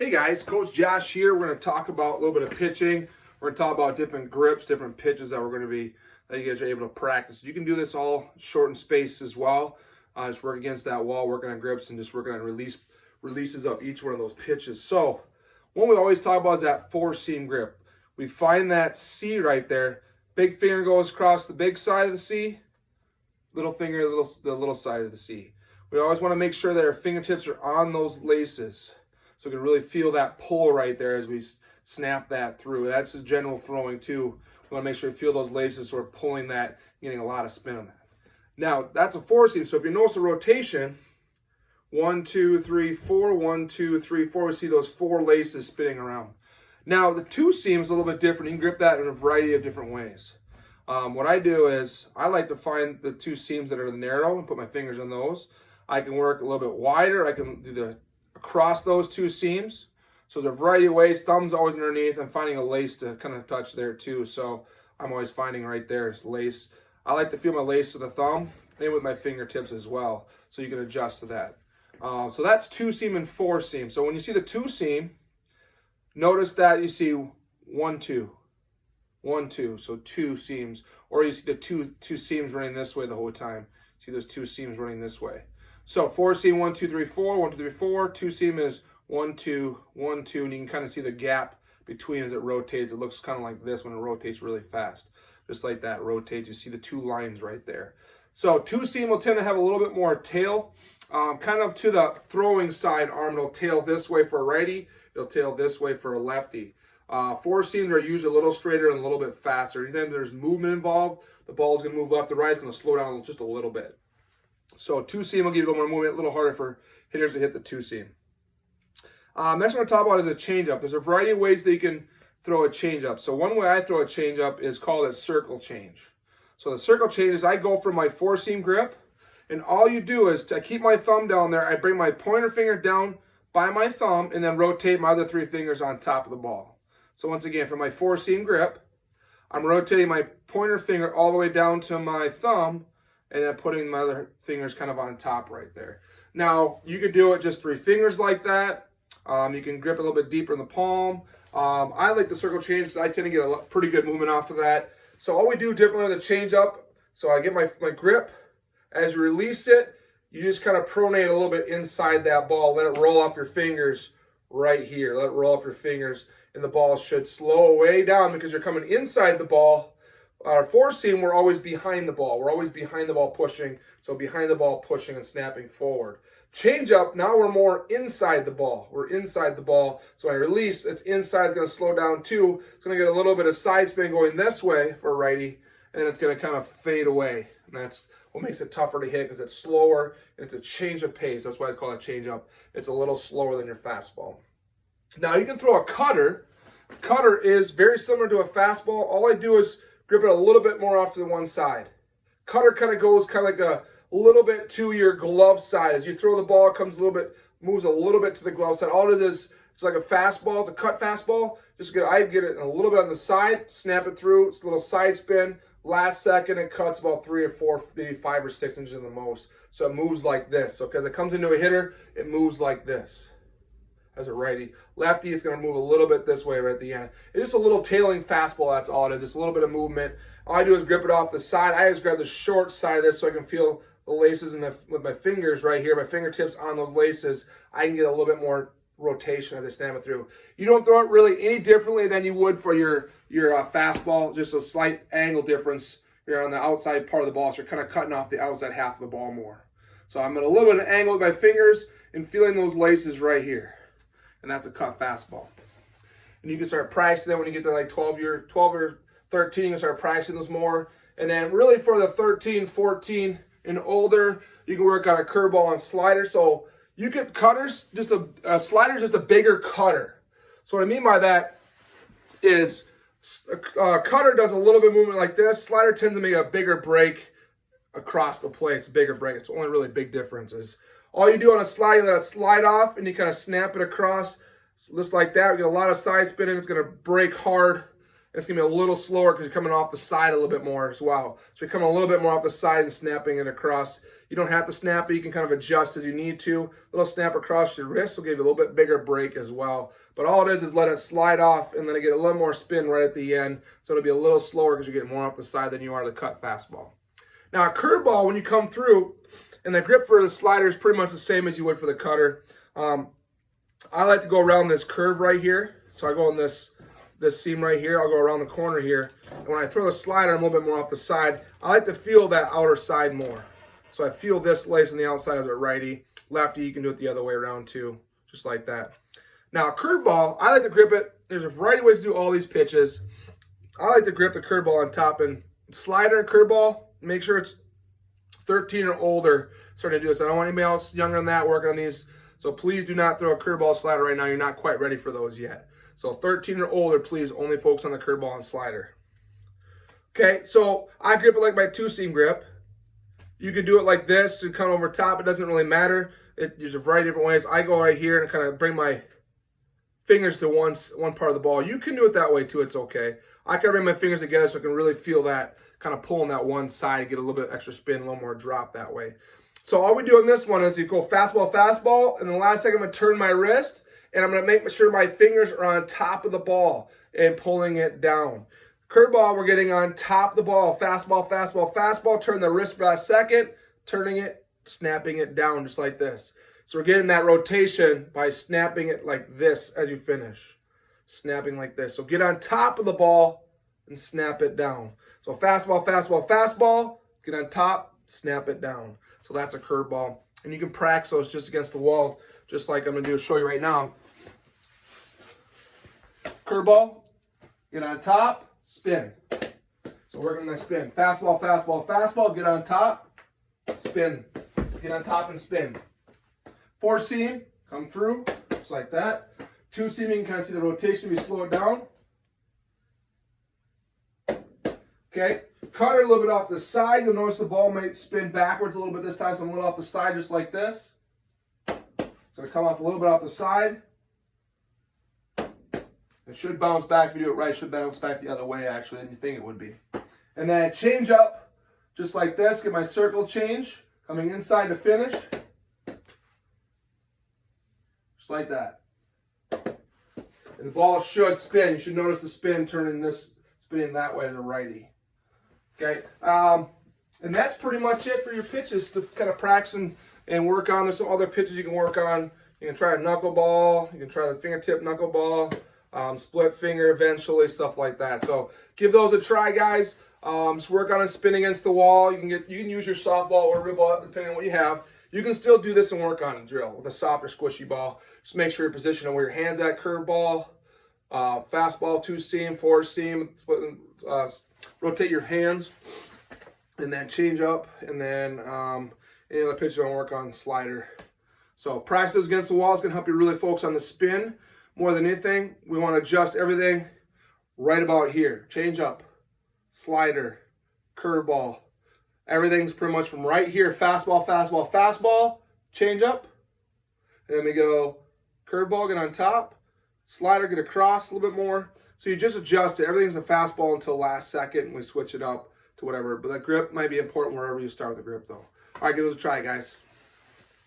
Hey guys, Coach Josh here. We're going to talk about a little bit of pitching. We're going to talk about different grips, different pitches that that you guys are able to practice. You can do this all short and space as well. Just work against that wall, working on grips, and just working on releases of each one of those pitches. So one we always talk about is that four seam grip. We find that C right there. Big finger goes across the big side of the C. Little finger, the little side of the C. We always want to make sure that our fingertips are on those laces, so we can really feel that pull right there as we snap that through. That's just general throwing too. We want to make sure we feel those laces sort of pulling that, getting a lot of spin on that. Now, that's a four seam. So if you notice the rotation, 1, 2, 3, 4, 1, 2, 3, 4, we see those four laces spinning around. Now, the two seam is a little bit different. You can grip that in a variety of different ways. What I do is I like to find the two seams that are narrow and put my fingers on those. I can work a little bit wider. I can do across those two seams. So there's a variety of ways. Thumb's always underneath. I'm finding a lace to kind of touch there too. So I'm always finding right there is lace. I like to feel my lace with the thumb and with my fingertips as well. So you can adjust to that. So that's two seam and four seam. So when you see the two seam, notice that you see 1, 2, 1, 2. So two seams. Or you see the two seams running this way the whole time. See those two seams running this way. So four seam 1, 2, 3, 4, 1, 2, 3, 4. Two seam is 1, 2, 1, 2, and you can kind of see the gap between as it rotates. It looks kind of like this when it rotates really fast. Just like that rotates. You see the two lines right there. So two seam will tend to have a little bit more tail, kind of to the throwing side arm. It'll tail this way for a righty. It'll tail this way for a lefty. Four seams are usually a little straighter and a little bit faster. Anytime there's movement involved, the ball is going to move left to right. It's going to slow down just a little bit. So two seam will give you a little more movement, a little harder for hitters to hit the two seam. Next one we're going to talk about is a changeup. There's a variety of ways that you can throw a changeup. So one way I throw a changeup is called a circle change. So the circle change is I go from my four seam grip, and all you do is to keep my thumb down there, I bring my pointer finger down by my thumb and then rotate my other three fingers on top of the ball. So once again, from my four seam grip, I'm rotating my pointer finger all the way down to my thumb, and then putting my other fingers kind of on top right there. Now, you could do it just three fingers like that. You can grip a little bit deeper in the palm. I like the circle change because I tend to get a pretty good movement off of that. So all we do differently with the change up, so I get my grip. As you release it, you just kind of pronate a little bit inside that ball. Let it roll off your fingers right here. Let it roll off your fingers, and the ball should slow way down because you're coming inside the ball. Our four seam, we're always behind the ball. We're always behind the ball pushing. So behind the ball pushing and snapping forward. Change up, now we're more inside the ball. We're inside the ball. So when I release, it's inside. It's going to slow down too. It's going to get a little bit of side spin going this way for a righty. And then it's going to kind of fade away. And that's what makes it tougher to hit because it's slower and it's a change of pace. That's why I call it change up. It's a little slower than your fastball. Now you can throw a cutter. Cutter is very similar to a fastball. All I do is grip it a little bit more off to the one side. Cutter kind of goes kind of like a little bit to your glove side. As you throw the ball, it comes a little bit, moves a little bit to the glove side. All it is, it's like a fastball. It's a cut fastball. I get it a little bit on the side, snap it through. It's a little side spin. Last second, it cuts about 3 or 4, maybe 5 or 6 inches in the most. So it moves like this. So because it comes into a hitter, it moves like this. As a righty. Lefty, it's going to move a little bit this way right at the end. It's just a little tailing fastball, that's all it is. It's a little bit of movement. All I do is grip it off the side. I always grab the short side of this so I can feel the laces with my fingers right here, my fingertips on those laces. I can get a little bit more rotation as I snap it through. You don't throw it really any differently than you would for your fastball, just a slight angle difference. You're on the outside part of the ball, so you're kind of cutting off the outside half of the ball more. So I'm at a little bit of an angle with my fingers and feeling those laces right here. And that's a cut fastball. And you can start practicing that when you get to like 12 or 13, you can start practicing those more. And then really for the 13, 14 and older, you can work on a curveball and slider. So you could cutters, just a slider, just a bigger cutter. So what I mean by that is a cutter does a little bit of movement like this. Slider tends to make a bigger break across the plate. It's a bigger break. It's the only really big difference is all you do on a slide, you let it slide off and you kind of snap it across just like that. We get a lot of side spin and it's going to break hard It's going to be a little slower because you're coming off the side a little bit more as well. So you're coming a little bit more off the side and snapping it across. You don't have to snap it. You can kind of adjust as you need to. A little snap across your wrist will give you a little bit bigger break as well. But all it is let it slide off, and then I get a little more spin right at the end. So it'll be a little slower because you're getting more off the side than you are the cut fastball. Now a curveball, when you come through, and the grip for the slider is pretty much the same as you would for the cutter. I like to go around this curve right here. So I go on this seam right here. I'll go around the corner here. And when I throw the slider, I'm a little bit more off the side. I like to feel that outer side more. So I feel this lace on the outside as a righty. Lefty, you can do it the other way around too, just like that. Now a curveball, I like to grip it. There's a variety of ways to do all these pitches. I like to grip the curveball on top, and slider and curveball, make sure it's 13 or older starting to do this. I don't want anybody else younger than that working on these. So please do not throw a curveball slider right now. You're not quite ready for those yet. So 13 or older, please only focus on the curveball and slider. Okay, so I grip it like my two-seam grip. You can do it like this and come over top. It doesn't really matter. There's a variety of different ways. I go right here and kind of bring my fingers to one part of the ball. You can do it that way too. It's okay. I can bring my fingers together so I can really feel that kind of pulling that one side, get a little bit extra spin, a little more drop that way. So all we do on this one is you go fastball, fastball, and the last second I'm going to turn my wrist, and I'm going to make sure my fingers are on top of the ball and pulling it down. Curveball, we're getting on top of the ball. Fastball, fastball, fastball. Turn the wrist for that second, turning it, snapping it down just like this. So we're getting that rotation by snapping it like this as you finish. Snapping like this. So get on top of the ball and snap it down. So fastball, fastball, fastball. Get on top, snap it down. So that's a curveball. And you can practice those just against the wall, just like I'm going to show you right now. Curveball, get on top, spin. So working on that spin. Fastball, fastball, fastball, get on top, spin. Get on top and spin. Four seam, come through, just like that. Two seam, you can kind of see the rotation, we slow it down. Okay, cutter a little bit off the side. You'll notice the ball might spin backwards a little bit this time, so I'm a little off the side just like this. So we come off a little bit off the side. It should bounce back. If you do it right, it should bounce back the other way actually than you think it would be. And then I change up just like this, get my circle change, coming inside to finish. Just like that. And the ball should spin. You should notice the spin turning this, spinning that way as a righty. Okay, and that's pretty much it for your pitches to kind of practice and work on. There's some other pitches you can work on. You can try a knuckleball. You can try the fingertip knuckleball, split finger eventually, stuff like that. So give those a try, guys. Just work on a spin against the wall. You can use your softball or rib ball depending on what you have. You can still do this and work on a drill with a softer, squishy ball. Just make sure you're positioned where your hands at. Curveball, fastball, two seam, four seam. Rotate your hands, and then change up, and then any other pitch you want to work on, slider. So practice against the wall is going to help you really focus on the spin more than anything. We want to adjust everything right about here. Change up, slider, curveball. Everything's pretty much from right here. Fastball, fastball, fastball, change up. And then we go curveball, get on top, slider, get across a little bit more. So you just adjust it. Everything's a fastball until last second, and we switch it up to whatever. But the grip might be important wherever you start with the grip, though. All right, give those a try, guys.